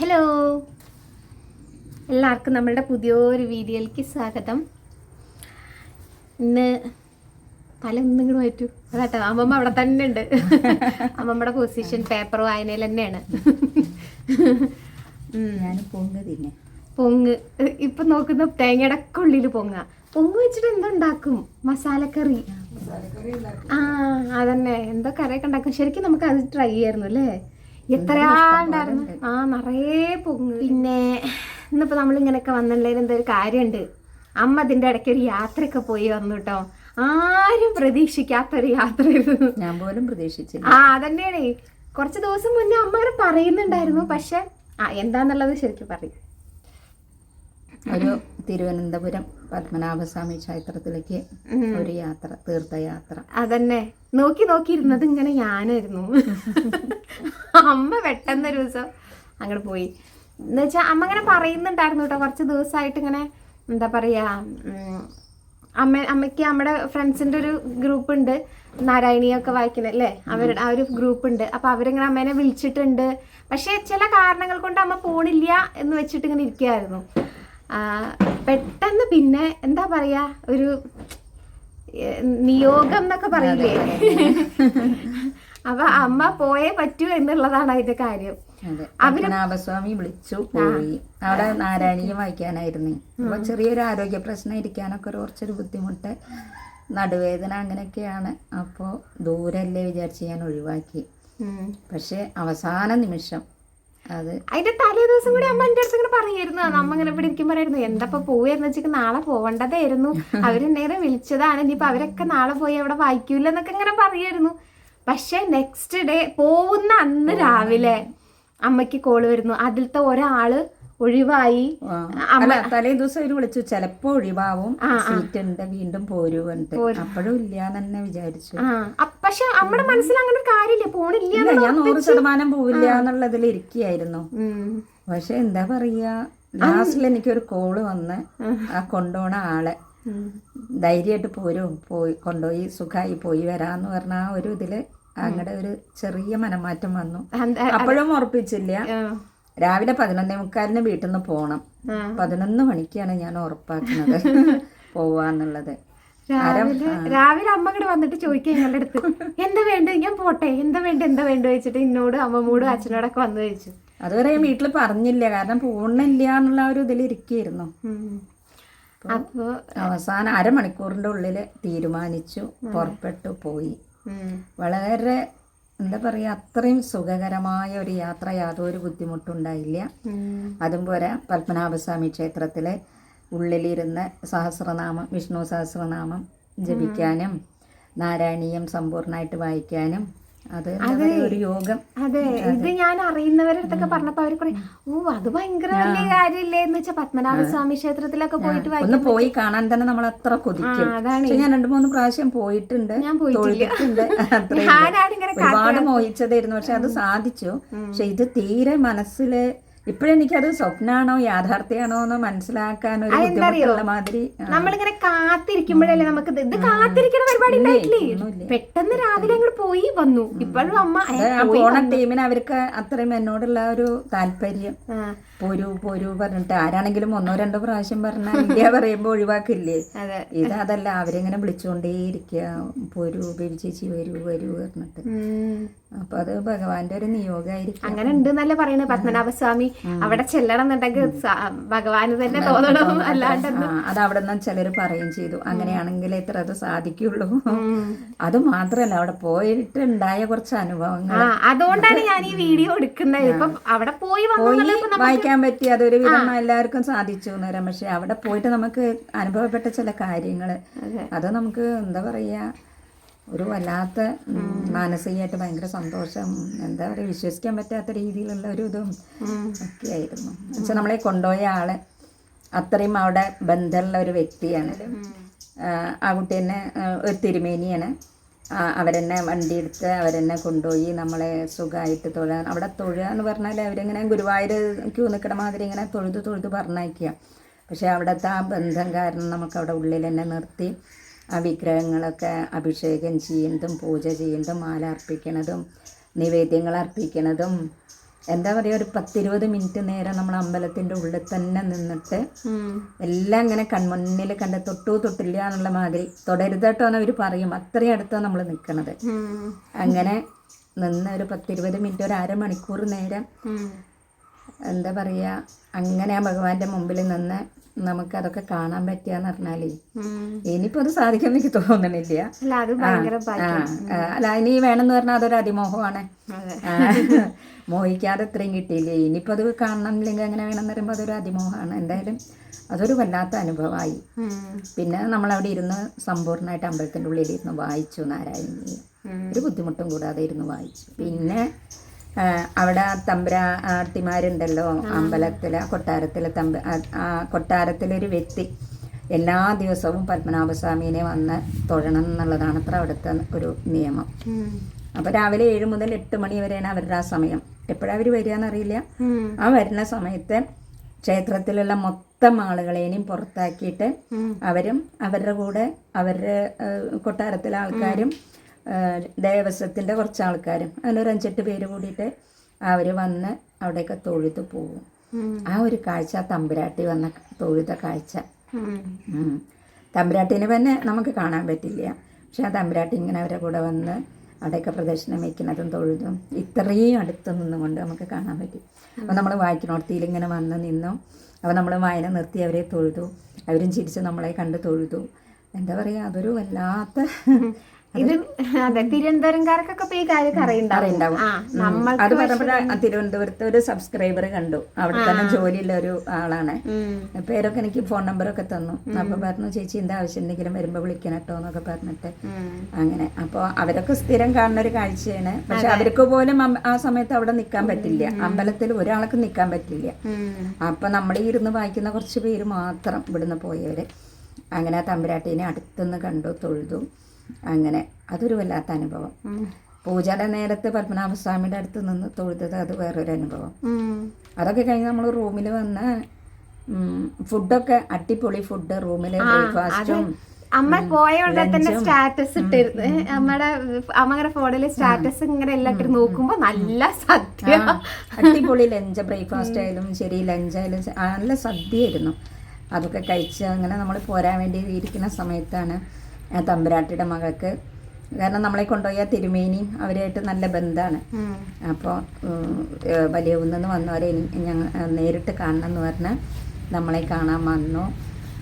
Hello, എല്ലാവർക്കും നമ്മളുടെ പുതിയൊരു വീഡിയോയിലേക്ക് സ്വാഗതം. ഇന്ന് തല ഒന്നിങ്ങോട്ട് മാറ്റൂ. അതാട്ടോ, അമ്മമ്മ അവിടെ തന്നെ ഉണ്ട്. അമ്മമ്മയുടെ പൊസിഷൻ പേപ്പർ വായനയിൽ തന്നെയാണ്. പൊങ്ങ് ഇപ്പൊ നോക്കുന്ന തേങ്ങയുടെ ഉള്ളിൽ പൊങ്ങ് വെച്ചിട്ട് എന്തുണ്ടാക്കും? മസാലക്കറി. അതന്നെ, എന്തോ കറിയൊക്കെ ഉണ്ടാക്കും. ശരിക്കും നമുക്ക് അത് ട്രൈ ചെയ്യായിരുന്നു അല്ലേ? എത്രയാണ്ടായിരുന്നു. നിറയെ പൊങ്ങ്. പിന്നെ ഇന്നിപ്പോ നമ്മളിങ്ങനെയൊക്കെ വന്നുള്ളതിൽ എന്തോ ഒരു കാര്യമുണ്ട്. അമ്മ അതിന്റെ ഇടയ്ക്ക് ഒരു യാത്രയൊക്കെ പോയി വന്നു കേട്ടോ. ആരും പ്രതീക്ഷിക്കാത്തൊരു യാത്രയായിരുന്നു. ഞാൻ പോലും പ്രതീക്ഷിച്ചില്ല. അതന്നെയാണ്. കുറച്ച് ദിവസം മുന്നേ അമ്മ അങ്ങനെ പറയുന്നുണ്ടായിരുന്നു. പക്ഷെ എന്താന്നുള്ളത് ശരിക്കും പറയും. ഒരു തിരുവനന്തപുരം പത്മനാഭസ്വാമി ക്ഷേത്രത്തിലേക്ക് ഒരു യാത്ര, തീർത്ഥയാത്ര. അതന്നെ, നോക്കിയിരുന്നത് ഇങ്ങനെ ഞാനായിരുന്നു. അമ്മ പെട്ടെന്നൊരു ദിവസം അങ്ങോട്ട് പോയി. എന്നുവെച്ചാൽ അമ്മ ഇങ്ങനെ പറയുന്നുണ്ടായിരുന്നു കേട്ടോ. കുറച്ച് ദിവസമായിട്ട് ഇങ്ങനെ എന്താ പറയാ, അമ്മയ്ക്ക് നമ്മുടെ ഫ്രണ്ട്സിന്റെ ഒരു ഗ്രൂപ്പ് ഉണ്ട്, നാരായണീയൊക്കെ വായിക്കണല്ലേ, അവരുടെ ആ ഒരു ഗ്രൂപ്പ് ഉണ്ട്. അപ്പൊ അവരിങ്ങനെ അമ്മേനെ വിളിച്ചിട്ടുണ്ട്. പക്ഷെ ചില കാരണങ്ങൾ കൊണ്ട് അമ്മ പോണില്ല എന്ന് വെച്ചിട്ട് ഇങ്ങനെ ഇരിക്കുകയായിരുന്നു. പെട്ടെന്ന് പിന്നെ എന്താ പറയാ, ഒരു നിയോഗം എന്നൊക്കെ പറയില്ലേ, അപ്പൊ അമ്മ പോയേ പറ്റൂ എന്നുള്ളതാണ് അതിന്റെ കാര്യം. പത്മനാഭസ്വാമി വിളിച്ചു പോയി. അവിടെ നാരായണീയം വായിക്കാനായിരുന്നു. അപ്പൊ ചെറിയൊരു ആരോഗ്യ പ്രശ്നം, ഇരിക്കാനൊക്കെ കുറച്ചൊരു ബുദ്ധിമുട്ട്, നടുവേദന അങ്ങനെയൊക്കെയാണ്. അപ്പോ ദൂരല്ലേ വിചാരിച്ച് ഞാൻ ഒഴിവാക്കി. പക്ഷെ അവസാന നിമിഷം അതിന്റെ തലേ ദിവസം കൂടി അമ്മ എന്റെ അടുത്ത് ഇങ്ങനെ പറയായിരുന്നു. അമ്മ ഇങ്ങനെ ഇവിടെ ഇരിക്കും പറയായിരുന്നു, എന്താ പോയെന്ന് വെച്ചിട്ട് നാളെ പോവേണ്ടതായിരുന്നു, അവരെന്നേരെ വിളിച്ചതാണ്, ഇനിയിപ്പൊ അവരൊക്കെ നാളെ പോയി അവിടെ വായിക്കൂല എന്നൊക്കെ ഇങ്ങനെ പറയായിരുന്നു. പക്ഷെ നെക്സ്റ്റ് ഡേ പോകുന്ന അന്ന് രാവിലെ അമ്മയ്ക്ക് കോള് വരുന്നു. അതിലത്തെ ഒരാള് ഒഴിവായി. തലേ ദിവസം അവര് വിളിച്ചു, ചിലപ്പോ ഒഴിവാവും, സീറ്റ് ഉണ്ട്, വീണ്ടും പോരുവുണ്ട്. അപ്പോഴും ഇല്ലാന്ന് തന്നെ വിചാരിച്ചു. പക്ഷെ നമ്മുടെ മനസ്സിൽ അങ്ങനെ കാര്യമില്ല, പോണില്ല, ഞാൻ 100% പോവില്ല എന്നുള്ളതിൽ ഇരിക്കുകയായിരുന്നു. പക്ഷെ എന്താ പറയാ, ലാസ്റ്റിൽ എനിക്കൊരു കോള് വന്ന് ആ കൊണ്ടുപോണ ആളെ ധൈര്യമായിട്ട് പോയി കൊണ്ടുപോയി സുഖമായി പോയി വരാന്ന് പറഞ്ഞ ആ ഒരു ഇതില് അങ്ങടെ ഒരു ചെറിയ മനമാറ്റം വന്നു. അപ്പോഴും ഉറപ്പിച്ചില്ല. രാവിലെ 11:45 വീട്ടിൽ നിന്ന് പോണം. 11 മണിക്കാണ് ഞാൻ ഉറപ്പാക്കുന്നത് പോവാന്നുള്ളത്. രാവിലെ അമ്മ കൂടെ വന്നിട്ട് ചോദിക്കുക ഞങ്ങളുടെ അടുത്ത്, എന്താ വേണ്ട, ഞാൻ പോട്ടെ, എന്താ വേണ്ട വെച്ചിട്ട് എന്നോട് അമ്മമ്മോടും അച്ഛനോടൊക്കെ വന്നു ചോദിച്ചു. അതുവരെ വീട്ടിൽ പറഞ്ഞില്ല, കാരണം പോണില്ല എന്നുള്ള ഒരു ഇതിലിരിക്കുന്നു. അപ്പൊ അവസാനം അരമണിക്കൂറിന്റെ ഉള്ളില് തീരുമാനിച്ചു, പുറപ്പെട്ടു പോയി. വളരെ എന്താ പറയാ, അത്രയും സുഖകരമായ ഒരു യാത്ര, യാതൊരു ബുദ്ധിമുട്ടുണ്ടായില്ല. അതും പോരാ, പത്മനാഭസ്വാമി ക്ഷേത്രത്തിലെ ഉള്ളിലിരുന്ന് സഹസ്രനാമം, വിഷ്ണു സഹസ്രനാമം ജപിക്കാനും നാരായണീയം സമ്പൂർണ്ണമായിട്ട് വായിക്കാനും അത് ഒരു യോഗം. അതെ, ഇത് ഞാൻ അറിയുന്നവരുടെ അടുത്തൊക്കെ പറഞ്ഞപ്പോ അവര് പറയും, അത് ഭയങ്കര വലിയ കാര്യമില്ലേ എന്ന് വെച്ചാൽ പത്മനാഭസ്വാമി ക്ഷേത്രത്തിലൊക്കെ പോയിട്ട് ഒന്ന് പോയി കാണാൻ തന്നെ നമ്മൾ അത്ര കൊതിക്കും. ഞാൻ 2-3 പ്രാവശ്യം പോയിട്ടുണ്ട്, തൊഴുതിട്ടുണ്ട്. ഒരുപാട് മോഹിച്ചതായിരുന്നു, പക്ഷെ അത് സാധിച്ചു. പക്ഷെ ഇത് തീരെ മനസ്സില് ഇപ്പോഴെനിക്കത് സ്വപ്നാണോ യാഥാർത്ഥ്യാണോ എന്ന് മനസ്സിലാക്കാൻ ഒരു ബുദ്ധിമുട്ടുള്ള മാതിരി. നമ്മളിങ്ങനെ കാത്തിരിക്കുമ്പോഴല്ലേ നമുക്ക് ഇത് കാത്തിരിക്കുന്ന പരിപാടി ഉണ്ടായിട്ടില്ലേ, പെട്ടെന്ന് രാവിലെ അങ്ങോട്ട് പോയി വന്നു. ഇപ്പോഴും അമ്മ പോണ ടീമിന് അവർക്ക് അത്രയും എന്നോടുള്ള ഒരു താല്പര്യം, പോരൂ പറഞ്ഞിട്ട് ആരാണെങ്കിലും 1-2 പ്രാവശ്യം പറഞ്ഞാൽ ഇന്ത്യ പറയുമ്പോ ഒഴിവാക്കില്ലേ. അതല്ല, അവരിങ്ങനെ വിളിച്ചുകൊണ്ടേയിരിക്കുക, പോരൂ ബേബി ചേച്ചി, വരൂ പറഞ്ഞിട്ട്. അപ്പൊ അത് ഭഗവാന്റെ ഒരു നിയോഗമായിരിക്കും. അങ്ങനെ ഉണ്ട് എന്നല്ലേ പറയുന്നത്. പത്മനാഭസ്വാമി അവിടെ ചെല്ലണം എന്നുണ്ടെങ്കിൽ ഭഗവാന് തന്നെ തോന്നണം, അല്ലാണ്ട് അത് അവിടെ നിന്ന് ചിലര് പറയുകയും ചെയ്തു, അങ്ങനെയാണെങ്കിൽ ഇത്ര അത് സാധിക്കുള്ളൂ. അത് മാത്രല്ല, അവിടെ പോയിട്ട് ഉണ്ടായ കുറച്ച് അനുഭവങ്ങൾ, അതുകൊണ്ടാണ് ഞാൻ ഈ വീഡിയോ എടുക്കുന്നത്. ഇപ്പം അവിടെ പോയി വായിക്കാൻ പറ്റി, അതൊരു വിധം എല്ലാവർക്കും സാധിച്ചു എന്ന് പറയാം. പക്ഷെ അവിടെ പോയിട്ട് നമുക്ക് അനുഭവപ്പെട്ട ചില കാര്യങ്ങള്, അത് നമുക്ക് എന്താ പറയാ, ഒരു വല്ലാത്ത മാനസികമായിട്ട് ഭയങ്കര സന്തോഷം, എന്താ പറയുക, വിശ്വസിക്കാൻ പറ്റാത്ത രീതിയിലുള്ള ഒരു ഇതും ഒക്കെ ആയിരുന്നു. പക്ഷെ നമ്മളെ കൊണ്ടുപോയ ആള് അത്രയും അവിടെ ബന്ധമുള്ള ഒരു വ്യക്തിയാണ്. ആ കുട്ടി തന്നെ ഒരു തിരുമേനിയാണ്. അവരെന്നെ വണ്ടി എടുത്ത് അവരെന്നെ കൊണ്ടുപോയി നമ്മളെ സുഖമായിട്ട് തൊഴാൻ. അവിടെ തൊഴുക എന്ന് പറഞ്ഞാൽ അവരിങ്ങനെ ഗുരുവായൂർ ക്യൂ നിൽക്കണ മാതിരി ഇങ്ങനെ തൊഴുത് പറഞ്ഞയക്കുക. പക്ഷെ അവിടുത്തെ ആ ബന്ധം കാരണം നമുക്ക് അവിടെ ഉള്ളിൽ തന്നെ നിർത്തി ആ വിഗ്രഹങ്ങളൊക്കെ അഭിഷേകം ചെയ്യുന്നതും പൂജ ചെയ്യുന്നതും മാല അർപ്പിക്കുന്നതും നിവേദ്യങ്ങൾ അർപ്പിക്കുന്നതും എന്താ പറയുക, ഒരു 10-20 മിനിറ്റ് നേരം നമ്മൾ അമ്പലത്തിൻ്റെ ഉള്ളിൽ തന്നെ നിന്നിട്ട് എല്ലാം ഇങ്ങനെ കൺമുന്നിൽ കണ്ട് തൊട്ടില്ല എന്നുള്ള മാതിരി, തൊടരുതട്ടോ എന്ന് അവർ പറയും, അത്രയും അടുത്താണ് നമ്മൾ നിൽക്കണത്. അങ്ങനെ നിന്ന് ഒരു 10-20 മിനിറ്റ്, ഒരു അരമണിക്കൂർ നേരം എന്താ പറയുക, അങ്ങനെ ആ ഭഗവാന്റെ മുമ്പിൽ നിന്ന് നമുക്കതൊക്കെ കാണാൻ പറ്റുകയെന്ന് പറഞ്ഞാലേ ഇനിയിപ്പോൾ അത് സാധിക്കുമെന്ന് എനിക്ക് തോന്നണില്ല. അല്ല, ഇനി വേണമെന്ന് പറഞ്ഞാൽ അതൊരു അതിമോഹമാണ്. മോഹിക്കാതെ ഇത്രയും കിട്ടിയില്ലേ, ഇനിയിപ്പോൾ അത് കാണണമെന്നില്ലെങ്കിൽ അങ്ങനെ വേണമെന്ന് പറയുമ്പോൾ അതൊരു അതിമോഹമാണ്. എന്തായാലും അതൊരു വല്ലാത്ത അനുഭവമായി. പിന്നെ നമ്മളവിടെ ഇരുന്ന് സമ്പൂർണ്ണമായിട്ട് അമ്പലത്തിൻ്റെ ഉള്ളിൽ ഇരുന്ന് വായിച്ചു നാരായണീയ, ഒരു ബുദ്ധിമുട്ടും കൂടാതെ ഇരുന്ന് വായിച്ചു. പിന്നെ അവിടെ തമ്പുരാട്ടിമാരുണ്ടല്ലോ അമ്പലത്തിലെ കൊട്ടാരത്തിലെ കൊട്ടാരത്തിലൊരു വ്യക്തി എല്ലാ ദിവസവും പത്മനാഭസ്വാമീനെ വന്ന് തൊഴണം എന്നുള്ളതാണ് അത്ര അവിടുത്തെ ഒരു നിയമം. അപ്പോൾ രാവിലെ 7 മുതൽ 8 മണി വരെയാണ് അവരുടെ ആ സമയം. എപ്പോഴാണ് അവർ വരിക എന്നറിയില്ല. ആ വരുന്ന സമയത്ത് ക്ഷേത്രത്തിലുള്ള മൊത്തം ആളുകളെയും പുറത്താക്കിയിട്ട് അവരും അവരുടെ കൂടെ അവരുടെ കൊട്ടാരത്തിലെ ആൾക്കാരും ദേവസ്വത്തിൻ്റെ കുറച്ച് ആൾക്കാരും അങ്ങനെ ഒരു 5-8 പേര് കൂടിയിട്ട് അവർ വന്ന് അവിടെയൊക്കെ തൊഴുത് പോകും. ആ ഒരു കാഴ്ച, തമ്പുരാട്ടി വന്ന തൊഴുത കാഴ്ച, തമ്പുരാട്ടീനെ തന്നെ നമുക്ക് കാണാൻ പറ്റില്ല. പക്ഷെ ആ തമ്പുരാട്ടി ഇങ്ങനെ അവരുടെ കൂടെ വന്ന് അവിടെയൊക്കെ പ്രദക്ഷിണം വയ്ക്കുന്നതും തൊഴുതും ഇത്രയും അടുത്ത് നിന്നുകൊണ്ട് നമുക്ക് കാണാൻ പറ്റും. അപ്പോൾ നമ്മൾ വായിക്കണോടത്തിയിൽ ഇങ്ങനെ വന്ന് നിന്നു. അപ്പോൾ നമ്മൾ വായന നിർത്തി അവരെ തൊഴുതു, അവരും ചിരിച്ച് നമ്മളെ കണ്ട് തൊഴുതു. എന്താ പറയുക, അതൊരു വല്ലാത്ത ഇത് അതെ തിരുവനന്തപുരംകാർക്കൊക്കെ ഈ കാര്യം അറിയുണ്ടാവും. അത് പറഞ്ഞപ്പോൾ തിരുവനന്തപുരത്ത് ഒരു സബ്സ്ക്രൈബർ കണ്ടു, അവിടെ തന്നെ ജോലിയുള്ള ഒരു ആളാണ്. പേരൊക്കെ എനിക്ക് ഫോൺ നമ്പറൊക്കെ തന്നു. അപ്പൊ പറഞ്ഞു, ചേച്ചി എന്താ ആവശ്യം ഉണ്ടെങ്കിലും വരുമ്പോ വിളിക്കണം കേട്ടോ എന്നൊക്കെ പറഞ്ഞിട്ട്. അങ്ങനെ അപ്പോൾ അവരൊക്കെ സ്ഥിരം കാണുന്ന ഒരു കാഴ്ചയാണ്. പക്ഷെ അവർക്ക് പോലും ആ സമയത്ത് അവിടെ നിൽക്കാൻ പറ്റില്ല, അമ്പലത്തിൽ ഒരാൾക്ക് നിൽക്കാൻ പറ്റില്ല. അപ്പൊ നമ്മൾ ഇരുന്ന് വായിക്കുന്ന കുറച്ച് പേര് മാത്രം ഇവിടുന്ന് പോയവര്. അങ്ങനെ ആ തമ്പുരാട്ടീനെ അടുത്തുനിന്ന് കണ്ടു, തൊഴുതു. അങ്ങനെ അതൊരു വല്ലാത്ത അനുഭവം. പൂജയുടെ നേരത്ത് പത്മനാഭസ്വാമിയുടെ അടുത്ത് നിന്ന് തൊഴുതത് അത് വേറൊരു അനുഭവം. അതൊക്കെ കഴിഞ്ഞ് നമ്മൾ റൂമിൽ വന്ന് ഫുഡൊക്കെ അടിപൊളി ഫുഡ്, റൂമില് ബ്രേക്ക്ഫാസ്റ്റും. അമ്മ പോയ ഉടനെ തന്നെ സ്റ്റാറ്റസ് ഇട്ടിരുന്നു. അമ്മയുടെ ഫോണില് സ്റ്റാറ്റസ് ഇങ്ങനെ എല്ലാത്തിനും നോക്കുമ്പോ നല്ല സദ്യ, അടിപൊളി ലഞ്ച്, ബ്രേക്ക്ഫാസ്റ്റ് ആയാലും ശരി, ലഞ്ചായാലും നല്ല സദ്യയായിരുന്നു. അതൊക്കെ കഴിച്ച് അങ്ങനെ നമ്മൾ പോരാൻ വേണ്ടി ഇരിക്കുന്ന സമയത്താണ് തമ്പുരാട്ടിയുടെ മകൾക്ക്, കാരണം നമ്മളെ കൊണ്ടുപോയ തിരുമേനി അവരായിട്ട് നല്ല ബന്ധമാണ്. അപ്പോൾ വലിയ കുന്നിന്ന് വന്നവരെ ഞങ്ങൾ നേരിട്ട് കാണണം എന്ന് പറഞ്ഞാൽ നമ്മളെ കാണാൻ വന്നു.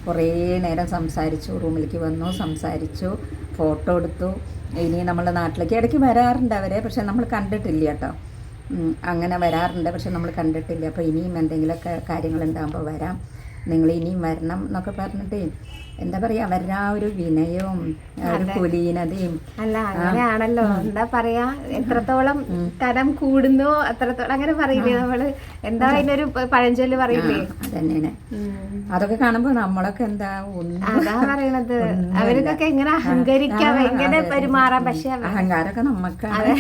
കുറേ നേരം സംസാരിച്ചു, റൂമിലേക്ക് വന്നു, സംസാരിച്ചു, ഫോട്ടോ എടുത്തു. ഇനി നമ്മളെ നാട്ടിലേക്ക് ഇടയ്ക്ക് വരാറുണ്ട് അവരെ, പക്ഷെ നമ്മൾ കണ്ടിട്ടില്ല കേട്ടോ. അങ്ങനെ വരാറുണ്ട്, പക്ഷെ നമ്മൾ കണ്ടിട്ടില്ല. അപ്പോൾ ഇനിയും എന്തെങ്കിലുമൊക്കെ കാര്യങ്ങളുണ്ടാകുമ്പോൾ വരാം, നിങ്ങൾ ഇനിയും വരണം എന്നൊക്കെ പറഞ്ഞിട്ട് എന്താ പറയാ, അവരുടെ ആ ഒരു വിനയവും ഒരു കുലീനതയും. അല്ല അങ്ങനെയാണല്ലോ, എന്താ പറയാ, എത്രത്തോളം കരം കൂടുന്നോ അത്രത്തോളം, അങ്ങനെ പറയില്ലേ നമ്മള്, എന്താ അതിനൊരു പഴഞ്ചൊല്ല് പറയില്ലേ, അതന്നെയാണ്. അതൊക്കെ കാണുമ്പോ നമ്മളൊക്കെ എന്താ അതാ പറയണത്, അവർക്കൊക്കെ എങ്ങനെ അഹങ്കരിക്കാം, എങ്ങനെ പെരുമാറാം. പക്ഷെ അഹങ്കാരമൊക്കെ നമുക്കാണ്.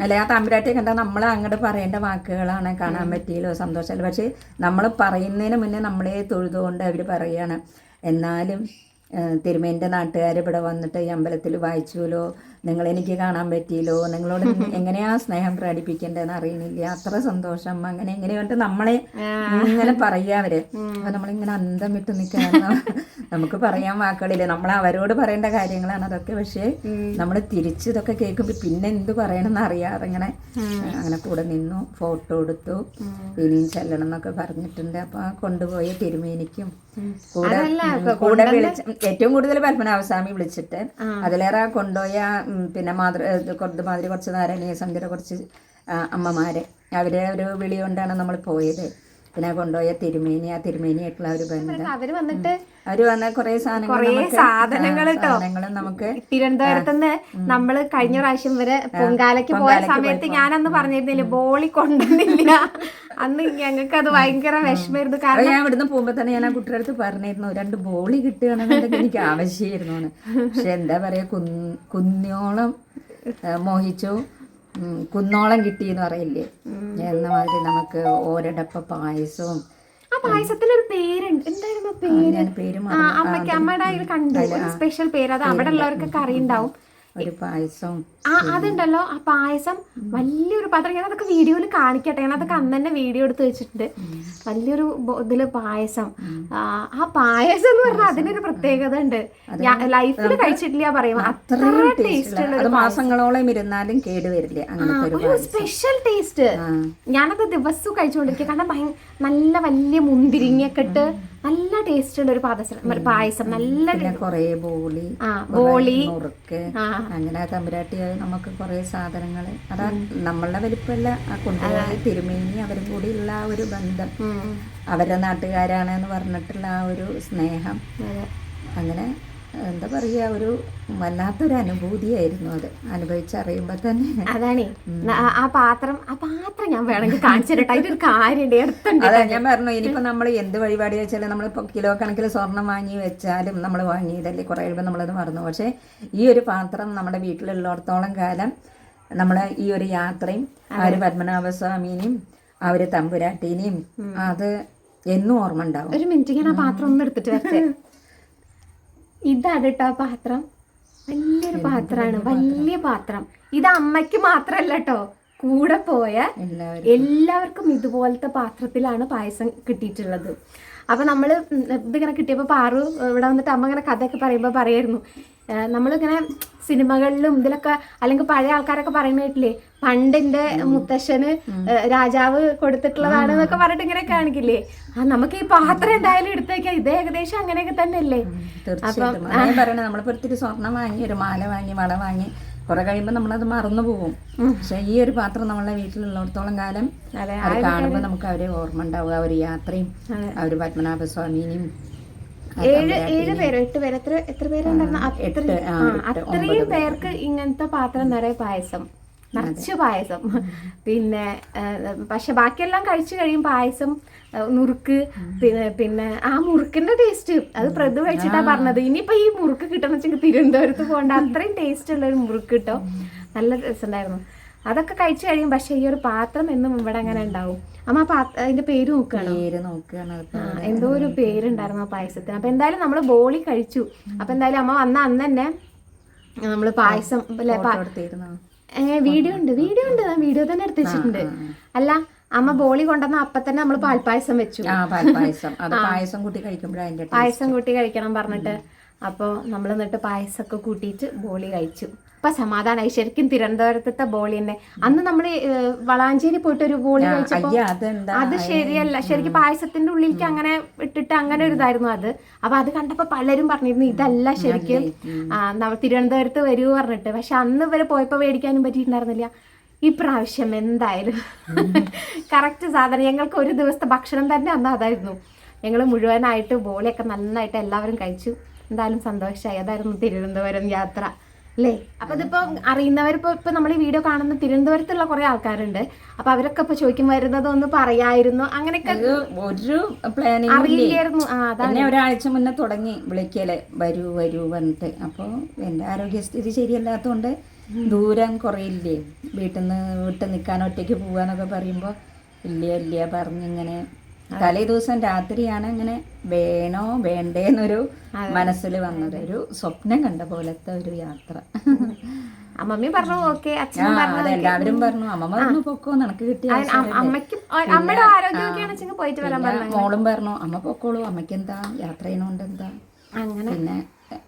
അല്ലെ, ആ തമ്പുരാട്ടിയെ കണ്ടാൽ നമ്മൾ അങ്ങോട്ട് പറയേണ്ട വാക്കുകളാണ്, കാണാൻ പറ്റിയല്ലോ, സന്തോഷമല്ലോ. പക്ഷെ നമ്മൾ പറയുന്നതിന് മുന്നേ നമ്മളെ തൊഴുതുകൊണ്ട് അവർ പറയാണ്. എന്നാലും തിരുമേൻ്റെ നാട്ടുകാർ ഇവിടെ വന്നിട്ട് ഈ അമ്പലത്തിൽ വായിച്ചുല്ലോ, നിങ്ങളെനിക്ക് കാണാൻ പറ്റിയല്ലോ, നിങ്ങളോട് എങ്ങനെയാ സ്നേഹം പ്രകടിപ്പിക്കേണ്ടതെന്ന് അറിയണില്ല, അത്ര സന്തോഷം, അങ്ങനെ എങ്ങനെ പറഞ്ഞിട്ട് നമ്മളെ ഇങ്ങനെ പറയാ അവര്. അപ്പൊ നമ്മളിങ്ങനെ അന്തം വിട്ട് നിൽക്കാന്ന് നമുക്ക് പറയാൻ വാക്കുകളില്ല, നമ്മൾ അവരോട് പറയേണ്ട കാര്യങ്ങളാണ് അതൊക്കെ. പക്ഷേ നമ്മൾ തിരിച്ച് ഇതൊക്കെ കേൾക്കുമ്പോൾ പിന്നെ എന്ത് പറയണമെന്ന് അറിയാതെ ഇങ്ങനെ അങ്ങനെ കൂടെ നിന്നു, ഫോട്ടോ എടുത്തു, ഇനിയും ചെല്ലണം എന്നൊക്കെ പറഞ്ഞിട്ടുണ്ട്. അപ്പൊ ആ കൊണ്ടുപോയ തിരുമേനിക്കും കൂടെ വിളിച്ച് ഏറ്റവും കൂടുതൽ പത്മനാഭസ്വാമി വിളിച്ചിട്ട്, അതിലേറെ കൊണ്ടുപോയ പിന്നെ മാതിരി കുറച്ച് നാരായണീയ സന്ധ്യയുടെ കുറച്ച് അമ്മമാരെ അവരെ ഒരു വിളി കൊണ്ടാണ് നമ്മൾ പോയത്. പിന്നെ കൊണ്ടുപോയ തിരുമേനി, ആ തിരുമേനിയായിട്ടുള്ള ഒരു ബന്ധം, അവര് വന്ന കുറെ സാധനങ്ങൾ നമുക്ക് തിരുവനന്തപുരത്തുനിന്ന് നമ്മള് കഴിഞ്ഞ പ്രാവശ്യം വരെ പൊങ്കാലയ്ക്ക് പോയ സമയത്ത് ഞാനന്ന് പറഞ്ഞിരുന്നില്ല, ബോളി കൊണ്ടുവന്നില്ല. അന്ന് ഞങ്ങൾക്ക് അത് ഭയങ്കര വിഷമായിരുന്നു. കാരണം ഞാൻ ഇവിടുന്ന് പോകുമ്പോ തന്നെ ഞാൻ ആ കുട്ടിയുടെ അടുത്ത് പറഞ്ഞിരുന്നു, 2 ബോളി കിട്ടുകയാണെന്നുണ്ടെങ്കിൽ എനിക്ക് ആവശ്യമായിരുന്നു. പക്ഷെ എന്താ പറയാ, കുന്നോളം മോഹിച്ചു, കുന്നോളം കിട്ടി എന്ന് പറയില്ലേ, എന്ന മാതിരി നമുക്ക് ഓരടപ്പ പായസവും. ആ പായസത്തിനൊരു പേരുണ്ട്, എന്തായിരുന്നു പേര്? അമ്മയുടെ കണ്ടു സ്പെഷ്യൽ പേര്, അത് അവിടെ ഉള്ളവർക്കൊക്കെ അറിയുണ്ടാവും. ഒരു പായസവും അതുണ്ടല്ലോ ആ പായസം വലിയൊരു പാത്രം. ഞാൻ അതൊക്കെ വീഡിയോയിൽ കാണിക്കട്ടെ, ഞാൻ അതൊക്കെ അന്ന് തന്നെ വീഡിയോ എടുത്ത് വെച്ചിട്ടുണ്ട്. വലിയൊരു ഇതില് പായസം. ആ പായസം എന്ന് പറഞ്ഞാൽ അതിനൊരു പ്രത്യേകത ഉണ്ട്, ലൈഫിൽ കഴിച്ചിട്ടില്ല പറയും. അത്ര ടേസ്റ്റ് ഉള്ള മാസങ്ങളോളം ഇരുന്നാലും കേടുവരില്ല, ഒരു സ്പെഷ്യൽ ടേസ്റ്റ്. ഞാനത് ദിവസവും കഴിച്ചുകൊണ്ടിരിക്കുക. കാരണം നല്ല വലിയ മുന്തിരിങ്ങയൊക്കെ ഇട്ട് നല്ല ടേസ്റ്റ് ഉള്ള ഒരു പായസം. നല്ല കൊറേ ബോളി മുറുക്ക്, അങ്ങനെ തമ്പുരാട്ടി നമുക്ക് കുറെ സാധനങ്ങള്. അതാ നമ്മളുടെ വലിപ്പമല്ല, ആ കൊണ്ടുപോയി തിരുമേനി അവരും കൂടി ഉള്ള ആ ഒരു ബന്ധം, അവരുടെ നാട്ടുകാരാണെന്ന് പറഞ്ഞിട്ടുള്ള ആ ഒരു സ്നേഹം, അങ്ങനെ എന്താ പറയാ, ഒരു വല്ലാത്തൊരു അനുഭൂതിയായിരുന്നു അത് അനുഭവിച്ചറിയുമ്പോ തന്നെ. അതാണേ ആ പാത്രം ഞാൻ വേണമെങ്കിൽ കാണിച്ചിട്ട് അതിന്റെ കാര്യം. അതെ, ഞാൻ പറഞ്ഞു ഇനിയിപ്പോ നമ്മൾ എന്ത് വഴിപാടി വെച്ചാലും നമ്മളിപ്പോ കിലോ കണക്കിൽ സ്വർണം വാങ്ങി വെച്ചാലും നമ്മൾ വാങ്ങിയതല്ലേ, കുറെ കഴിയുമ്പോൾ നമ്മളത് മറന്നു. പക്ഷെ ഈ ഒരു പാത്രം നമ്മുടെ വീട്ടിലുള്ളിടത്തോളം കാലം നമ്മളെ ഈ ഒരു യാത്രയും ആ ഒരു പത്മനാഭസ്വാമിനെയും ആ ഒരു തമ്പുരാട്ടീനെയും അത് എന്നും ഓർമ്മ ഉണ്ടാവും. ഒരു മിനിറ്റ്, ഞാൻ ആ പാത്രം ഒന്ന് എടുത്തിട്ട് വരട്ടെ. ഇതാണ് കേട്ടോ ആ പാത്രം, വലിയൊരു പാത്രമാണ്, വലിയ പാത്രം. ഇത് അമ്മയ്ക്ക് മാത്രല്ല കേട്ടോ, കൂടെ പോയ എല്ലാവർക്കും ഇതുപോലത്തെ പാത്രത്തിലാണ് പായസം കിട്ടിയിട്ടുള്ളത്. അപ്പൊ നമ്മള് ഇതിങ്ങനെ കിട്ടിയപ്പോ പാറു ഇവിടെ വന്നിട്ട് അമ്മ ഇങ്ങനെ കഥയൊക്കെ പറയുമ്പോ പറയായിരുന്നു, നമ്മളിങ്ങനെ സിനിമകളിലും ഇതിലൊക്കെ അല്ലെങ്കിൽ പഴയ ആൾക്കാരൊക്കെ പറയുന്ന കേട്ടില്ലേ, പണ്ടിന്റെ മുത്തശ്ശന് രാജാവ് കൊടുത്തിട്ടുള്ളതാണ് എന്നൊക്കെ പറഞ്ഞിട്ട് ഇങ്ങനെ കാണിക്കില്ലേ. നമുക്ക് ഈ പാത്രം എന്തായാലും എടുത്തേക്കാം, ഇത് ഏകദേശം അങ്ങനെയൊക്കെ തന്നെയല്ലേ. തീർച്ചയായിട്ടും പറയണേ, നമ്മളിപ്പോ ഒത്തിരി സ്വർണം വാങ്ങി, ഒരു മാല വാങ്ങി, വള വാങ്ങി, കുറെ കഴിയുമ്പോൾ നമ്മളത് മറന്നു പോകും. പക്ഷെ ഈ ഒരു പാത്രം നമ്മളുടെ വീട്ടിലുള്ളിടത്തോളം കാലം അത് കാണുമ്പോൾ നമുക്ക് അവരെ ഓർമ്മ ഉണ്ടാവുക, ഒരു യാത്രയും ആ ഒരു പത്മനാഭസ്വാമിനെയും. 7 പേരോ 8 പേര്, എത്ര പേരുണ്ടായിരുന്നു? അത്രയും പേർക്ക് ഇങ്ങനത്തെ പാത്രം നിറയെ പായസം, നിറച്ച് പായസം. പിന്നെ പക്ഷെ ബാക്കിയെല്ലാം കഴിച്ചു കഴിയും. പായസം, മുറുക്ക്, പിന്നെ ആ മുറുക്കിന്റെ ടേസ്റ്റ് അത് പ്രതു കഴിച്ചിട്ടാ പറഞ്ഞത്. ഇനിയിപ്പോ ഈ മുറുക്ക് കിട്ടണം വെച്ചെങ്കിൽ തിരുവനന്തപുരത്ത് പോകണ്ട, അത്രയും ടേസ്റ്റ് ഉള്ള ഒരു മുറുക്ക് കിട്ടോ, നല്ല രസമുണ്ടായിരുന്നു. അതൊക്കെ കഴിച്ചു കഴിയും. പക്ഷെ ഈ ഒരു പാത്രം എന്നും ഇവിടെ അങ്ങനെ ഉണ്ടാവും. അമ്മ അതിന്റെ പേര് നോക്കുകയാണ്, എന്തോ ഒരു പേരുണ്ടായിരുന്നു ആ പായസത്തിന്. അപ്പൊ എന്തായാലും നമ്മള് ബോളി കഴിച്ചു. അപ്പൊ എന്തായാലും അമ്മ വന്ന അന്ന് തന്നെ നമ്മള് പായസം വീഡിയോ ഉണ്ട്, ഞാൻ വീഡിയോ തന്നെ എടുത്ത് വെച്ചിട്ടുണ്ട്. അല്ല, അമ്മ ബോളി കൊണ്ടുവന്ന അപ്പൊ തന്നെ നമ്മള് പാൽപ്പായസം വെച്ചു. പായസം കൂട്ടി കഴിക്കണം പറഞ്ഞിട്ട്. അപ്പൊ നമ്മൾ എന്നിട്ട് പായസമൊക്കെ കൂട്ടിയിട്ട് ബോളി കഴിച്ചു. ഇപ്പൊ സമാധാനമായി. ശരിക്കും തിരുവനന്തപുരത്തെ ബോളി തന്നെ. അന്ന് നമ്മള് വളാഞ്ചേരി പോയിട്ട് ഒരു ബോളി കഴിച്ചപ്പോ അത് ശരിയല്ല, ശരിക്കും പായസത്തിന്റെ ഉള്ളിലേക്ക് അങ്ങനെ ഇട്ടിട്ട് അങ്ങനെ ഒരു ഇതായിരുന്നു അത്. അപ്പൊ അത് കണ്ടപ്പോ പലരും പറഞ്ഞിരുന്നു ഇതല്ല ശരിക്കും തിരുവനന്തപുരത്ത് വരൂ പറഞ്ഞിട്ട്. പക്ഷെ അന്ന് ഇവര് പോയപ്പോ മേടിക്കാനും പറ്റിയിട്ടുണ്ടായിരുന്നില്ല. ഈ പ്രാവശ്യം എന്തായാലും കറക്റ്റ് സാധനം. ഞങ്ങൾക്ക് ഒരു ദിവസത്തെ ഭക്ഷണം തന്നെ അന്ന് അതായിരുന്നു. ഞങ്ങൾ മുഴുവനായിട്ട് ബോളിയൊക്കെ നന്നായിട്ട് എല്ലാവരും കഴിച്ചു. എന്തായാലും സന്തോഷമായി. അതായിരുന്നു തിരുവനന്തപുരം യാത്ര അല്ലേ. അപ്പൊ ഇതിപ്പോ അറിയുന്നവരിപ്പോ ഇപ്പൊ നമ്മൾ ഈ വീഡിയോ കാണുന്ന തിരുവനന്തപുരത്തുള്ള കുറെ ആൾക്കാരുണ്ട്. അപ്പൊ അവരൊക്കെ ഇപ്പൊ ചോദിക്കും വരുന്നതൊന്ന് പറയായിരുന്നു, അങ്ങനെയൊക്കെ ഒരു പ്ലാനിങ് അറിയില്ലായിരുന്നു. അതാണ് ഒരാഴ്ച മുന്നേ തുടങ്ങി വിളിക്കല്, വരൂ പറഞ്ഞിട്ട്. അപ്പോൾ എൻ്റെ ആരോഗ്യസ്ഥിതി ശരിയല്ലാത്തതുകൊണ്ട് ദൂരം കുറയില്ലേ, വീട്ടിൽ നിൽക്കാൻ ഒറ്റയ്ക്ക് പോവാന്നൊക്കെ പറയുമ്പോൾ ഇല്ല പറഞ്ഞിങ്ങനെ തലേ ദിവസം രാത്രിയാണ് ഇങ്ങനെ വേണോ വേണ്ടേന്നൊരു മനസ്സിൽ വന്നത്. ഒരു സ്വപ്നം കണ്ട പോലത്തെ ഒരു യാത്ര. അമ്മമ്മി പറഞ്ഞു ഓക്കെ, എല്ലാവരും പറഞ്ഞു, അമ്മ പറഞ്ഞു പൊക്കോ, നിനക്ക് കിട്ടിയ മോളും പറഞ്ഞു അമ്മ പൊക്കോളൂ, അമ്മയ്ക്ക് എന്താ യാത്ര ചെയ്യണോണ്ട് എന്താ. പിന്നെ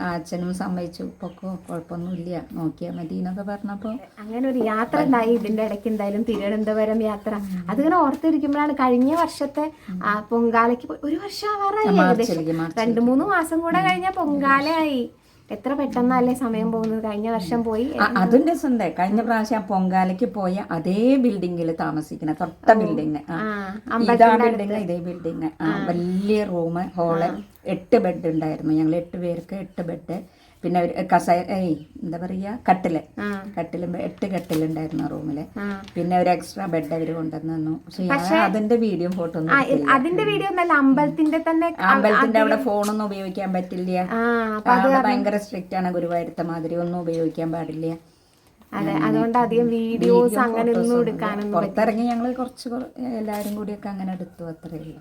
അച്ഛനും സമ്മതിച്ചു, പൊക്കോ കുഴപ്പമൊന്നുമില്ല, നോക്കിയാൽ മതി എന്നൊക്കെ പറഞ്ഞപ്പോ അങ്ങനെ ഒരു യാത്ര ഉണ്ടായി. ഇതിന്റെ ഇടയ്ക്ക് എന്തായാലും തിരുവനന്തപുരം യാത്ര അതിങ്ങനെ ഓർത്തിരിക്കുമ്പോഴാണ് കഴിഞ്ഞ വർഷത്തെ പൊങ്കാലയ്ക്ക് ഒരു വർഷം ആവാറായി. 2-3 മാസം കൂടെ കഴിഞ്ഞ പൊങ്കാലയായി. എത്ര പെട്ടെന്നല്ലേ സമയം പോകുന്നത്. കഴിഞ്ഞ വർഷം പോയി. അതും രസമുണ്ട്. കഴിഞ്ഞ പ്രാവശ്യം പൊങ്കാലയ്ക്ക് പോയ അതേ ബിൽഡിങ്ങിൽ താമസിക്കുന്ന തൊട്ട ബിൽഡിങ്, ഇതേ ബിൽഡിങ്, വലിയ റൂം, ഹോള്, 8 ബെഡ് ഉണ്ടായിരുന്നു. ഞങ്ങൾ 8 പേർക്ക് 8 ബെഡ്. പിന്നെ ഒരു എന്താ പറയാ കട്ടില് 8 കട്ടിലുണ്ടായിരുന്നു റൂമില്. പിന്നെ ഒരു എക്സ്ട്രാ ബെഡ് അവര് കൊണ്ടുവന്നു. പക്ഷെ അതിന്റെ വീഡിയോ ഫോട്ടോ ഒന്നും, അതിന്റെ വീഡിയോ ഒന്നല്ല, അമ്പലത്തിന്റെ അവിടെ ഫോണൊന്നും ഉപയോഗിക്കാൻ പറ്റില്ല. ഭയങ്കര സ്ട്രിക്റ്റ് ആണ്, ഗുരുവായൂരത്തെ മാതിരി ഒന്നും ഉപയോഗിക്കാൻ പാടില്ല. അതെ, അതുകൊണ്ട് അധികം വീഡിയോസ് അങ്ങനെ ഒന്നും എടുക്കാനൊന്നും. പുറത്തിറങ്ങി ഞങ്ങള് കുറച്ച് എല്ലാരും കൂടിയൊക്കെ അങ്ങനെ എടുത്തു, അത്രേ ഉള്ളൂ.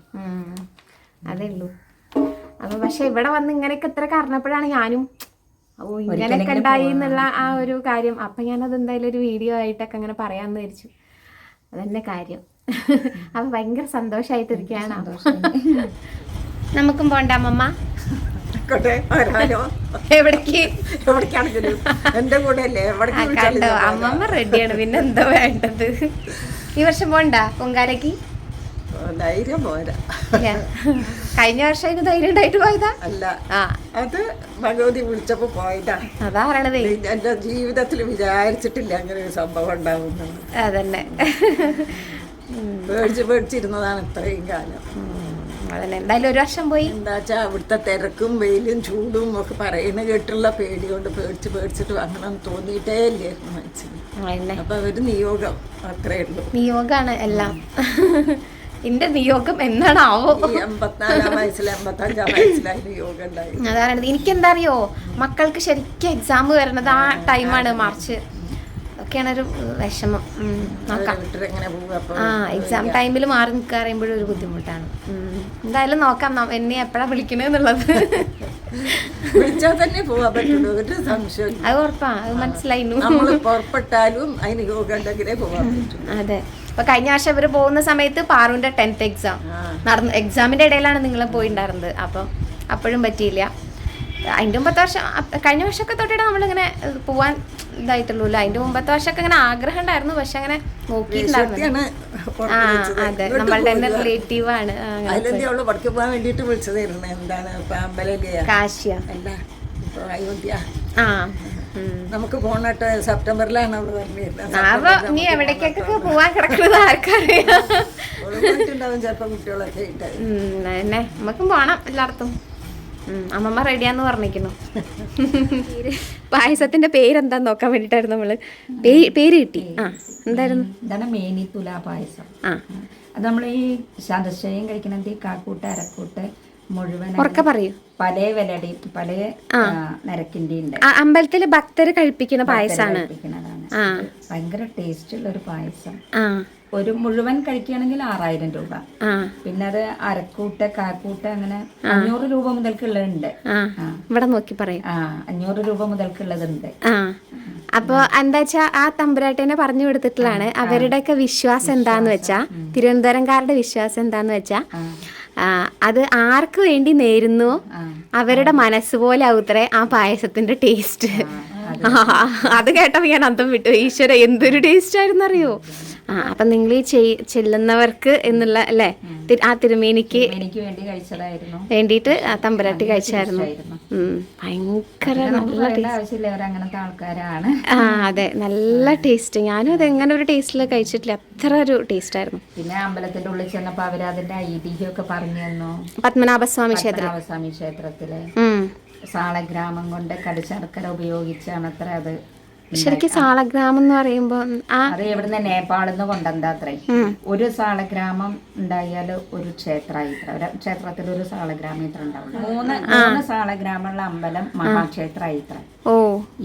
അതേ ഉള്ളൂ. അപ്പൊ പക്ഷെ ഇവിടെ വന്ന് ഇങ്ങനെയൊക്കെ ഇത്ര കാരണപ്പോഴാണ് ഞാനും ഓ ഇങ്ങനെയൊക്കെ ഉണ്ടായി എന്നുള്ള ആ ഒരു കാര്യം. അപ്പം ഞാനത് എന്തായാലും ഒരു വീഡിയോ ആയിട്ടൊക്കെ അങ്ങനെ പറയാമെന്ന് വിചാരിച്ചു. അതന്നെ കാര്യം. അപ്പം ഭയങ്കര സന്തോഷമായിട്ടിരിക്കുകയാണ്. നമുക്കും പോണ്ട അമ്മമ്മ? എവിടേക്ക്? എന്റെ കൂടെ അല്ലേ? കണ്ടോ, അമ്മമ്മ റെഡിയാണ്. പിന്നെ എന്താ വേണ്ടത്? ഈ വർഷം പോണ്ട പൊങ്കാലയ്ക്ക്? ധൈര്യം പോരാ. കഴിഞ്ഞ വർഷം അതിന് ധൈര്യം ഉണ്ടായിട്ട് പോയതാ? അല്ല, അത് ഭഗവതി വിളിച്ചപ്പോ പോയതാ. അതാ പറയണതേ, എന്റെ ജീവിതത്തിൽ വിചാരിച്ചിട്ടില്ല അങ്ങനെ ഒരു സംഭവം ഉണ്ടാവുന്നത്. അതന്നെ, പേടിച്ചിരുന്നതാണ് ഇത്രയും കാലം. അതന്നെ, എന്തായാലും ഒരു വർഷം പോയി. എന്താച്ചാ അവിടുത്തെ തിരക്കും വെയിലും ചൂടും ഒക്കെ പറയുന്ന കേട്ടുള്ള പേടി കൊണ്ട് പേടിച്ചിട്ട് അങ്ങനെ തോന്നിയിട്ടേ ഇല്ലായിരുന്നു മനസ്സിന്. അപ്പൊ ഒരു നിയോഗം അത്രേ ഉള്ളൂ. നിയോഗാണ് എല്ലാം. എന്റെ നിയോഗം എന്നാണാവോ 84 വയസ്സിൽ 85 വയസ്സിലായി നിയോഗം ഉണ്ടായി. അതാണ്. എനിക്കെന്താ അറിയോ, മക്കൾക്ക് ശരിക്കും എക്സാം വരുന്നത് ആ ടൈമാണ്, മാർച്ച് ഒക്കെയാണ് ഒരു വിഷമം. എക്സാം ടൈമിൽ മാറി നിൽക്കുക പറയുമ്പോഴും ഒരു ബുദ്ധിമുട്ടാണ്. എന്തായാലും നോക്കാം എന്നെ എപ്പോഴാ വിളിക്കണെന്നുള്ളത്. വിളിച്ചാൽ തന്നെ പോവാൻ പറ്റുള്ളൂ, ഒരു സംശയം. അത് ഉറപ്പാ, അത് മനസ്സിലായി. പുറപ്പെട്ടാലും അതിന് യോഗ ഉണ്ടെങ്കിലേ പോവാൻ പറ്റും. അതെ. അപ്പൊ കഴിഞ്ഞ വർഷം ഇവര് പോകുന്ന സമയത്ത് പാറുവിന്റെ 10th എക്സാം നടന്നു. എക്സാമിന്റെ ഇടയിലാണ് നിങ്ങൾ പോയിണ്ടായിരുന്നത്. അപ്പം അപ്പോഴും പറ്റിയില്ല. അതിന്റെ മുമ്പത്തെ വർഷം, കഴിഞ്ഞ വർഷമൊക്കെ തൊട്ടിട്ട് നമ്മളിങ്ങനെ പോവാൻ ഇതായിട്ടുള്ളൂ. അതിന്റെ മുമ്പത്തെ വർഷമൊക്കെ ഇങ്ങനെ ആഗ്രഹം ഉണ്ടായിരുന്നു, പക്ഷെ അങ്ങനെ നോക്കിയിട്ടുണ്ടായിരുന്നു. അതെ, നമ്മളുടെ തന്നെ റിലേറ്റീവ് ആണ്. കാശ്യ. നമുക്ക് പോണട്ടെ, സെപ്റ്റംബറിലാണ് അവള് പറഞ്ഞിരുന്നത്. അപ്പൊ നീ എവിടേക്കൊക്കെ പോവാൻ കിടക്കുന്നത് ആർക്കറിയാം. ചിലപ്പോ കുട്ടികളൊക്കെ എന്നെ നമുക്കും പോണം എല്ലായിടത്തും. അമ്മമ്മ റെഡിയാന്ന് പറഞ്ഞിരിക്കുന്നു. പായസത്തിന്റെ പേരെന്താന്ന് നോക്കാൻ വേണ്ടിട്ടായിരുന്നു നമ്മള്. പേര് കിട്ടി. എന്തായിരുന്നു? ഇതാണ് മേനി തുലാ പായസം. അത് നമ്മൾ ഈ ശതശയം കഴിക്കണത് കാക്കൂട്ട് അരക്കൂട്ട് മുഴുവൻ പറയൂ. പല വിലടി പല നിരക്കിന്റെ ഉണ്ട്. അമ്പലത്തില് ഭക്തര് കഴിപ്പിക്കുന്ന പായസാണ്. ഭയങ്കര ടേസ്റ്റ് ഉള്ള ഒരു പായസം. ഒരു മുഴുവൻ കഴിക്കുകയാണെങ്കിൽ 6000 രൂപ. പിന്നെ അത് അരക്കൂട്ട് കാക്കൂട്ട് അങ്ങനെ 500 രൂപ മുതൽക്കുള്ളതുണ്ട്. ഇവിടെ നോക്കി പറയും. 500 രൂപ മുതൽക്കുള്ളതുണ്ട്. അപ്പൊ എന്താ വെച്ചാ ആ തമ്പുരാട്ടിനെ പറഞ്ഞു കൊടുത്തിട്ടുള്ളതാണ്. അവരുടെയൊക്കെ വിശ്വാസം എന്താന്ന് വെച്ചാ, തിരുവനന്തപുരംകാരുടെ വിശ്വാസം എന്താന്ന് വെച്ചാ, അത് ആർക്ക് വേണ്ടി നേരുന്നു അവരുടെ മനസ്സുപോലെ ആവുത്രേ ആ പായസത്തിന്റെ ടേസ്റ്റ്. അത് കേട്ടപ്പോ ഞാൻ അന്തം വിട്ടു. ഈശ്വര, എന്തൊരു ടേസ്റ്റ് ആയിരുന്നു അറിയോ. അപ്പൊ നിങ്ങൾ ഈ ചെല്ലുന്നവർക്ക് എന്നുള്ള അല്ലേ, ആ തിരുമേനിക്ക് വേണ്ടിയിട്ട് ആ തമ്പുരാട്ടി കഴിച്ചായിരുന്നു. ഭയങ്കര അങ്ങനത്തെ ആൾക്കാരാണ്. അതെ, നല്ല ടേസ്റ്റ്. ഞാനും അത് എങ്ങനെ ഒരു ടേസ്റ്റിൽ കഴിച്ചിട്ടില്ല, അത്ര ഒരു ടേസ്റ്റ് ആയിരുന്നു. പിന്നെ അമ്പലത്തിന്റെ ഉള്ളിൽ ചെന്നപ്പോ അവര് അതിന്റെ ഐതിഹ്യമൊക്കെ പറഞ്ഞു തന്നു. പത്മനാഭസ്വാമി ക്ഷേത്രത്തില് സാളഗ്രാമം കൊണ്ട് കടിച്ചർക്കര ഉപയോഗിച്ചാണ് അത്ര അത്. ശരിക്കും സാളഗ്രാമം എന്ന് പറയുമ്പോ അത് എവിടുന്ന് നേപ്പാളിൽ നിന്ന് കൊണ്ടെന്താ അത്രേ. ഒരു സാളഗ്രാമം ഉണ്ടായാൽ ഒരു ക്ഷേത്രമായി. ഒരു ക്ഷേത്രത്തിൽ ഒരു സാളഗ്രാമം ഇത്ര ഉണ്ടാവും. 3 സാളഗ്രാമമുള്ള അമ്പലം മഹാക്ഷേത്രമായി ഇത്ര.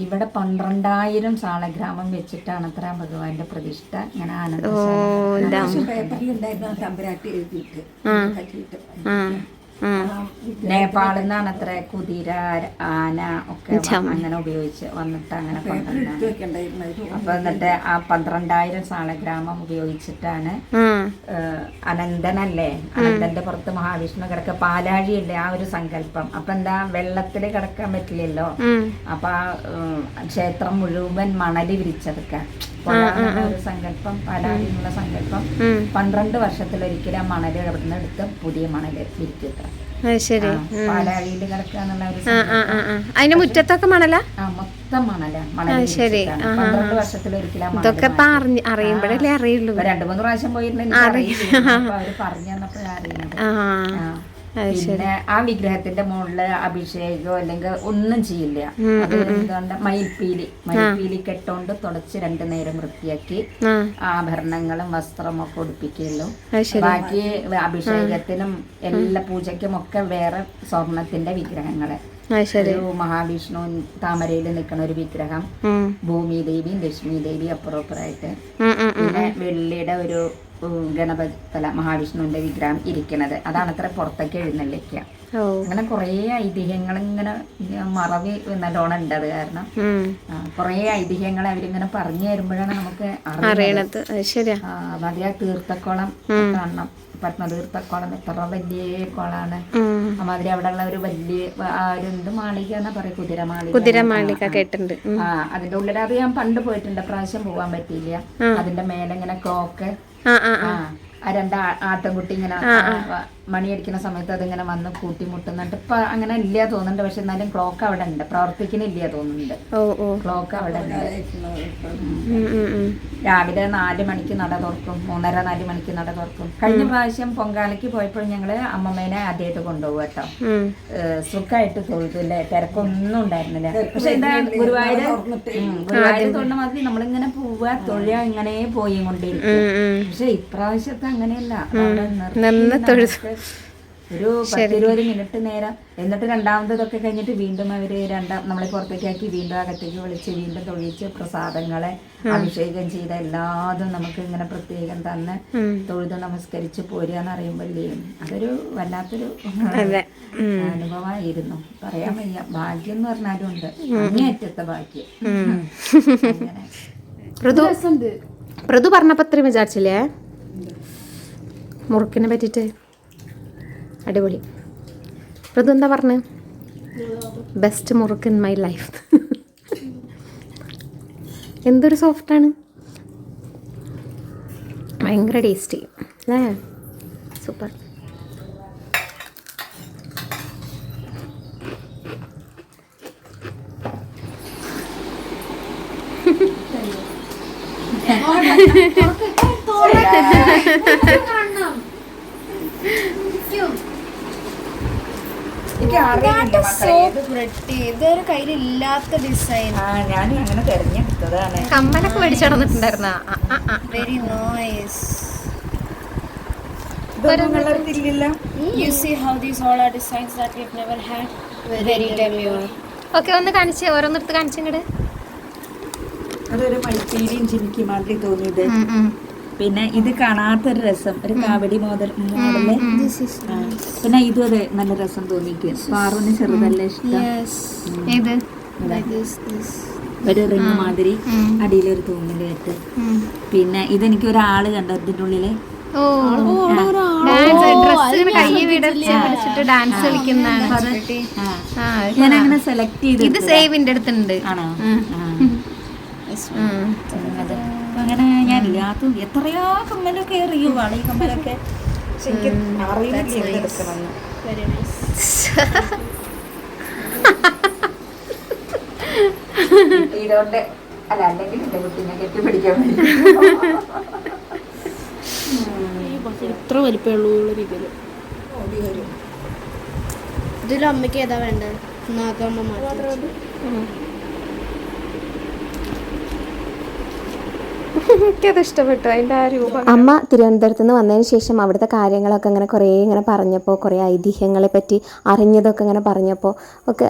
ഇവിടെ 12,000 സാളഗ്രാമം വെച്ചിട്ടാണ് അത്ര ഭഗവാന്റെ പ്രതിഷ്ഠ. ഇങ്ങനെ നേപ്പാളിൽ നിന്നാണ് അത്ര കുതിര ആന ഒക്കെ അങ്ങനെ ഉപയോഗിച്ച് വന്നിട്ട് അങ്ങനെ കൊണ്ടുവന്നത്. അപ്പൊ എന്നിട്ട് ആ 12,000 സാളഗ്രാമം ഉപയോഗിച്ചിട്ടാണ് അനന്തനല്ലേ, അനന്തന്റെ പുറത്ത് മഹാവിഷ്ണു കിടക്ക, പാലാഴിയല്ലേ ആ ഒരു സങ്കല്പം. അപ്പൊ എന്താ, വെള്ളത്തില് കിടക്കാൻ പറ്റില്ലല്ലോ. അപ്പൊ ആ ക്ഷേത്രം മുഴുവൻ മണല് വിരിച്ചെടുക്കാൻ ഒരു സങ്കല്പം, പാലാഴി എന്നുള്ള സങ്കല്പം. 12 വർഷത്തിലൊരിക്കലും ആ മണല് അവിടുന്ന് എടുത്ത് പുതിയ മണല് വിരിക്കുക. പാലാഴിയിൽ കിടക്കുക എന്നുള്ള ഒരു അതിന്റെ മുറ്റത്തൊക്കെ മണല, മൊത്തം മണല. 12 വർഷത്തിലൊരിക്കലും ഇതൊക്കെ അറിയുമ്പോഴല്ലേ അറിയുള്ളൂ. 2-3 പ്രാവശ്യം പോയിട്ടുണ്ടെങ്കിൽ അവര് പറഞ്ഞു തന്നപ്പോഴാണ് അറിയുന്നത്. പിന്നെ ആ വിഗ്രഹത്തിന്റെ മുകളില് അഭിഷേകമോ അല്ലെങ്കിൽ ഒന്നും ചെയ്യില്ല. അത് എന്തുകൊണ്ട് മയിൽപ്പീലി കെട്ടോണ്ട് തുടച്ച് 2 നേരം വൃത്തിയാക്കി ആഭരണങ്ങളും വസ്ത്രവും ഒക്കെ ഉടുപ്പിക്കുള്ളൂ. ബാക്കി അഭിഷേകത്തിനും എല്ലാ പൂജയ്ക്കും ഒക്കെ വേറെ സ്വർണത്തിന്റെ വിഗ്രഹങ്ങള്. ഒരു മഹാവിഷ്ണു താമരയിൽ നിൽക്കുന്ന ഒരു വിഗ്രഹം, ഭൂമിദേവിയും ലക്ഷ്മി ദേവിയും അപ്പുറപ്പുറമായിട്ട്, പിന്നെ വെള്ളിയുടെ ഒരു ഗണപതി മഹാവിഷ്ണുവിന്റെ വിഗ്രഹം ഇരിക്കുന്നത്. അതാണ് അത്ര പുറത്തേക്ക് എഴുന്നള്ളിക്കുക. അങ്ങനെ കുറേ ഐതിഹ്യങ്ങൾ ഇങ്ങനെ മറവി നല്ലോണം ഉണ്ട്. അത് കാരണം കുറേ ഐതിഹ്യങ്ങൾ അവരിങ്ങനെ പറഞ്ഞു തരുമ്പോഴാണ് നമുക്ക് അറിയണത്. ശരിയാ. മതിയാ തീർത്ഥക്കുളം കാണണം. പത്മതീർത്ഥക്കുളം എത്ര വലിയ കുളമാണ്. അമാതിരി അവിടെ ഉള്ള ഒരു വലിയ എന്ത് മാളിക എന്നാ പറയാ, കുതിരമാളിക കേട്ടിട്ടുണ്ട്. അതിന്റെ ഉള്ളിൽ അത് ഞാൻ പണ്ട് പോയിട്ടുണ്ട്, പ്രാവശ്യം പോവാൻ പറ്റിയില്ല. അതിന്റെ മേലെ ഇങ്ങനെ ക്ലോക്ക്, ആ രണ്ട് ആട്ടിൻകുട്ടി ഇങ്ങനെ മണിയടിക്കുന്ന സമയത്ത് അതിങ്ങനെ വന്ന് കൂട്ടിമുട്ടുന്നുണ്ട്. ഇപ്പൊ അങ്ങനെ ഇല്ല തോന്നുന്നുണ്ട്, പക്ഷെ എന്നാലും ക്ലോക്ക് അവിടെ ഉണ്ട്, പ്രവർത്തിക്കുന്നില്ല തോന്നുന്നുണ്ട്. ക്ലോക്ക് അവിടെ ഉണ്ട്. രാവിലെ 4 മണിക്ക് നട തുറക്കും, 3:30-4 മണിക്ക് നട തുറക്കും. കഴിഞ്ഞ പ്രാവശ്യം പൊങ്കാലയ്ക്ക് പോയപ്പോൾ ഞങ്ങള് അമ്മമ്മേനെ ആദ്യമായിട്ട് കൊണ്ടുപോകും കേട്ടോ. സുഖമായിട്ട് തൊഴുതല്ലേ, തിരക്കൊന്നും ഉണ്ടായിരുന്നില്ല. പക്ഷെ എന്താ ഗുരുവായൂർ തൊഴുന്ന മാതിരി നമ്മളിങ്ങനെ പോവുക, തൊഴുക, ഇങ്ങനെ പോയി കൊണ്ടിരിക്കും. പക്ഷെ ഇപ്രാവശ്യത്തെ അങ്ങനെയല്ല, ഒരു 10-20 മിനിറ്റ് നേരം. എന്നിട്ട് രണ്ടാമതൊക്കെ കഴിഞ്ഞിട്ട് വീണ്ടും അവര് നമ്മളെ പുറത്തേക്ക് ആക്കി വീണ്ടും അകത്തേക്ക് വിളിച്ച് വീണ്ടും തൊഴിച്ച് പ്രസാദങ്ങളെ അഭിഷേകം ചെയ്ത എല്ലാതും നമുക്ക് ഇങ്ങനെ പ്രത്യേകം തന്നെ തൊഴുത് നമസ്കരിച്ച് പോരുകയെന്ന് അറിയുമ്പോഴേ അതൊരു വല്ലാത്തൊരു അനുഭവമായിരുന്നു. പറയാൻ വയ്യ. ഭാഗ്യം എന്ന് പറഞ്ഞാലും ഉണ്ട്, അങ്ങേയറ്റത്തെ ഭാഗ്യം. അങ്ങനെ പ്രതു പറഞ്ഞപ്പോ അത്രയും വിചാരിച്ചില്ലേ മുറുക്കിനെ പറ്റിട്ട്? അടിപൊളി. പ്രതു എന്താ പറഞ്ഞ? Best murukku in my life. എന്തൊരു സോഫ്റ്റാണ്, ഭയങ്കര ടേസ്റ്റി അല്ലേ? സൂപ്പർ. ഇതൊരു കയ്യിലില്ലാത്ത ഡിസൈൻ. ഞാനും അങ്ങനെ തെരഞ്ഞെടുത്തതാണ്. കമ്മലൊക്കെ മേടിച്ചു നടന്നിട്ടുണ്ടായിരുന്ന. Very nice. You see how these all are designs that we've never had. Very demure. Okay, ഒന്ന് കാണിച്ചേ, ഓരോന്നെടുത്ത് കാണിച്ചിങ്ങട്. അതൊരു മൈപ്പീലിയും ജിമിക്കി മാതിരി തോന്നിയത്. പിന്നെ ഇത് കാണാത്തൊരു രസം, ഒരു കാവടി മോഡല്. പിന്നെ ഇതും അതെ, നല്ല രസം തോന്നിക്കും. പാറുവിന് ചെറുതല്ലേ ഇഷ്ടം. ഒരു റിങ് മാതിരി അടിയിലൊരു തൂങ്ങില് വെട്ട്. പിന്നെ ഇതെനിക്ക് ഒരാള് കണ്ടോ ഇതിന്റെ ഉള്ളില് ഡാൻസ് കളിക്കുന്നതാണ്. ഞാൻ അങ്ങനെ സെലക്ട് ചെയ്ത്. ഇത് സേവിന്റെ അടുത്തുണ്ട്. ആണോ? അങ്ങനെ ഞാൻ ഇല്ലാത്ത എത്രയോ കമ്മലൊക്കെ എറിയും, വളി കമ്മലൊക്കെ. എനിക്ക് അറിയില്ല എടുക്കണമെന്ന്. ഇതുകൊണ്ട് അല്ല, അല്ലെങ്കിൽ എന്റെ കുട്ടീനെ കെട്ടിപ്പിടിക്കാൻ ഇത്ര വലിപ്പമുള്ളൂ രീതിയിൽ. ഇതിൽ അമ്മയ്ക്ക് ഏതാ വേണ്ടത്? നാഗമ്മ മാത്രം. എനിക്കത് ഇഷ്ടപ്പെട്ടു, അതിൻ്റെ ആ രൂപം. അമ്മ തിരുവനന്തപുരത്ത് നിന്ന് വന്നതിന് ശേഷം അവിടുത്തെ കാര്യങ്ങളൊക്കെ ഇങ്ങനെ കുറേ ഇങ്ങനെ പറഞ്ഞപ്പോൾ, കുറേ ഐതിഹ്യങ്ങളെ പറ്റി അറിഞ്ഞതൊക്കെ ഇങ്ങനെ പറഞ്ഞപ്പോൾ ഒക്കെ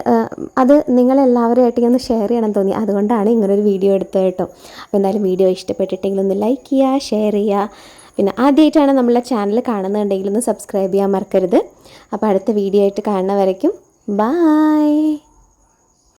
അത് നിങ്ങളെല്ലാവരുമായിട്ട് ഒന്ന് ഷെയർ ചെയ്യണം തോന്നി. അതുകൊണ്ടാണ് ഇങ്ങനൊരു വീഡിയോ എടുത്തത് കേട്ടോ. അപ്പോൾ എന്തായാലും വീഡിയോ ഇഷ്ടപ്പെട്ടിട്ടെങ്കിൽ ഒന്ന് ലൈക്ക് ചെയ്യുക, ഷെയർ ചെയ്യുക. പിന്നെ ആദ്യമായിട്ടാണ് നമ്മളെ ചാനൽ കാണുന്നുണ്ടെങ്കിൽ ഒന്ന് സബ്സ്ക്രൈബ് ചെയ്യാൻ മറക്കരുത്. അപ്പോൾ അടുത്ത വീഡിയോ ആയിട്ട് കാണുന്ന വരയ്ക്കും ബായ്.